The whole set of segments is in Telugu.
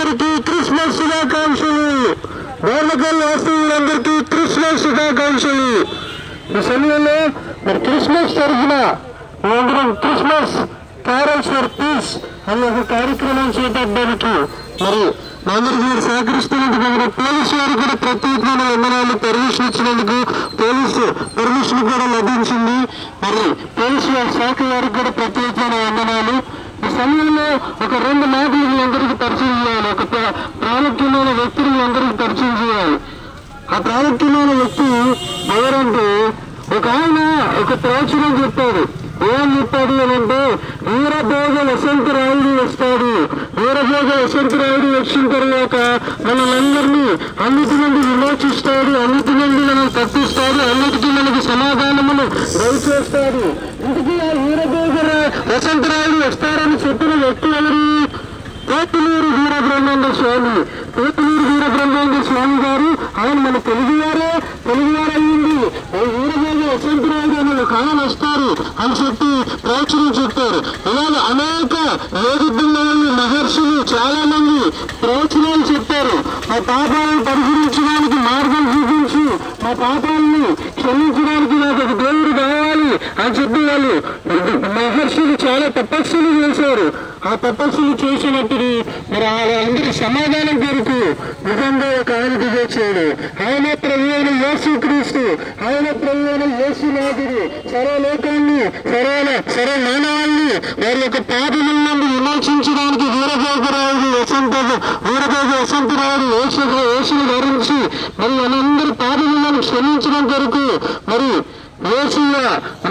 వాసులందరికీ క్రిస్మస్ శుభాకాంక్షలు. బోర్నకల్ వాసులందరికీ క్రిస్మస్ శుభాకాంక్షలు. ఈ సమయంలో మరి క్రిస్మస్ తరఫున అందరం క్రిస్మస్ క్యారల్స్ ఫర్ పీస్ అనే ఒక కార్యక్రమం చేపట్టడానికి మరి అందరికీ మీరు సహకరిస్తున్నందుకు పోలీసు వారు కూడా ప్రత్యేకమైన వందనాలు. పర్మిషన్ ఇచ్చినందుకు పోలీసు పర్మిషన్ కూడా లభించింది. మరి పోలీసు శాఖ వారికి కూడా ప్రత్యేకమైన వందనాలు. ఈ సమయంలో ఒక 2 మాటలు మీ అందరికీ పరిచయం చేయాలి. ఒక ప్రాముఖ్యమైన వ్యక్తిని మీ అందరికీ పరిచయం చేయాలి. ఆ ప్రాముఖ్యమైన వ్యక్తి ఎవరంటే ఒక ఆయన ఒక ప్రవచనం చెప్పాడు. ఏం చెప్పాడు అని అంటే వీరభోగ వసంతరాయుడు వస్తాడు. వీరభోగ వసంతరాయుడు వచ్చిన తర్వాత మనలందరినీ అన్నిటి నుండి విమోచిస్తాడు, అన్నిటి నుండి మనం తప్పిస్తాడు, అన్నిటికీ మనకి సమాధానమును దయచేస్తాడు. ఇంటికి ఆ వీరభోగ వసంతరాయుడు వస్తారని చెప్పిన వ్యక్తి ఎవరు? పోతులూరు వీరబ్రహ్మేంద్ర స్వామి. పోతులూరు వీరబ్రహ్మేంద్ర స్వామి గారు ఆయన మన తెలుగువారు అయ్యింది. వీరభోగ వసంతరాయుడు అనే ఒక ఆయన వస్తారు అని చెప్పి ప్రవచనం చెప్పారు. ఇలాగ అనేక వేదికల్లో మహర్షులు చాలా మంది ప్రవచనాలు చెప్పారు. మా పాపాలను పరిహరించడానికి మార్గం చూపించి మా పాపాలను క్షమించడానికి నాకు ఒక దేవుడు కావాలి అని చెప్పి వాళ్ళు మహర్షులు చాలా తపస్సులు చేశారు. ఆ తపస్సులు చేసినప్పుడు మరి వాళ్ళందరి సమాధానం కొరకు నిజంగా ఒక ఆయన దిగొచ్చాడు. ఆయన ప్రభు అయిన యేసుక్రీస్తు, ఆయన ప్రభు అయిన యేసునాథుడు సర్వలోకాన్ని సర్వ మానవాన్ని వారి యొక్క పాపముల నుండి విమోచించడానికి వీరభోగ వసంతరాయుడు యేసును ధరించి మరి మనందరి పాపములను క్షమించడం కొరకు మరి యేసయ్య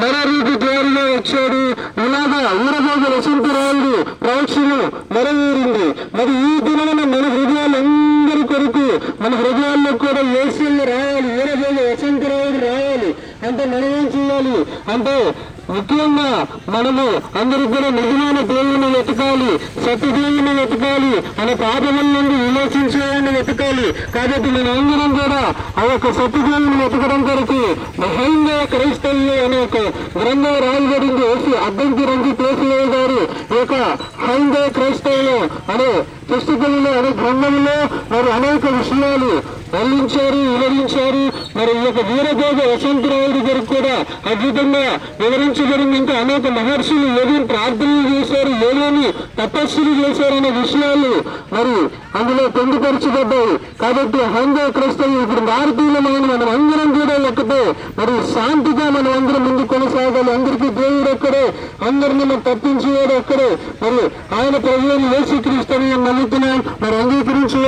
నరరూపి ద్వారిగా వచ్చాడు. ఇలాగా వీరభోగ వసంతరాయుడు ప్రవచనం నెరవేరింది. మరి ఈ దినమున మన హృదయాలందరి కొరకు మన హృదయాల్లో కూడా యేసయ్య రావాలి, వీరభోగ వసంతరాయుడు రావాలి అంటే మనం ఏం చేయాలి అంటే ముఖ్యంగా మనము అందరూ కూడా నిజమైన దేవుని వెతకాలి, సత్యదేవుని వెతకాలి, మన పాపముల నుండి విమోచించేవాడిని వెతకాలి. కాబట్టి మనం అందరం కూడా ఆ యొక్క సత్యదేవుని వెతకడం కొరకు హైందవ క్రైస్తవులు అనే ఒక గ్రంథం రాయబడింది. అద్దంకి రంగి తోసిలేవు గారు ఈ యొక్క హైందవ క్రైస్తవులు అనే పుస్తకంలో అనే గ్రంథంలో మరి అనేక విషయాలు వివరించారు. మరి ఈ యొక్క వీరభోగ వసంతరాయుడు గారికి కూడా అద్భుతంగా వివరించబడింది. ఇంకా అనేక మహర్షులు ఏదేని ప్రార్థనలు చేశారు, ఏదేని తపస్సులు చేశారనే విషయాలు మరి అందులో పొందుపరచబడ్డాయి. కాబట్టి హైందవ క్రైస్తవులు ఇప్పుడు భారతీయులమైన మనం అందరం కూడా ఒక్కటే మరి శాంతిగా మనం అందరం ముందు కొనసాగాలి. అందరికీ దేవుడు ఒక్కడే, అందరినీ మనం తప్పించేవాడు ఒక్కడే. మరి ఆయన ప్రభువుని యేసుక్రీస్తుని నమ్ముతున్నాం. మరి అంగీకరించిన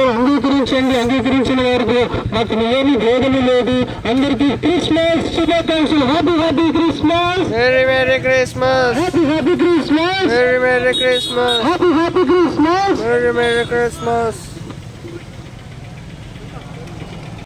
వారికి నాకు ఏమి భేదము లేదు. అందరికీ క్రిస్మస్ శుభాకాంక్షలు. Happy Christmas. Merry Christmas. Happy Christmas. Merry Christmas. Happy Christmas. Merry Christmas.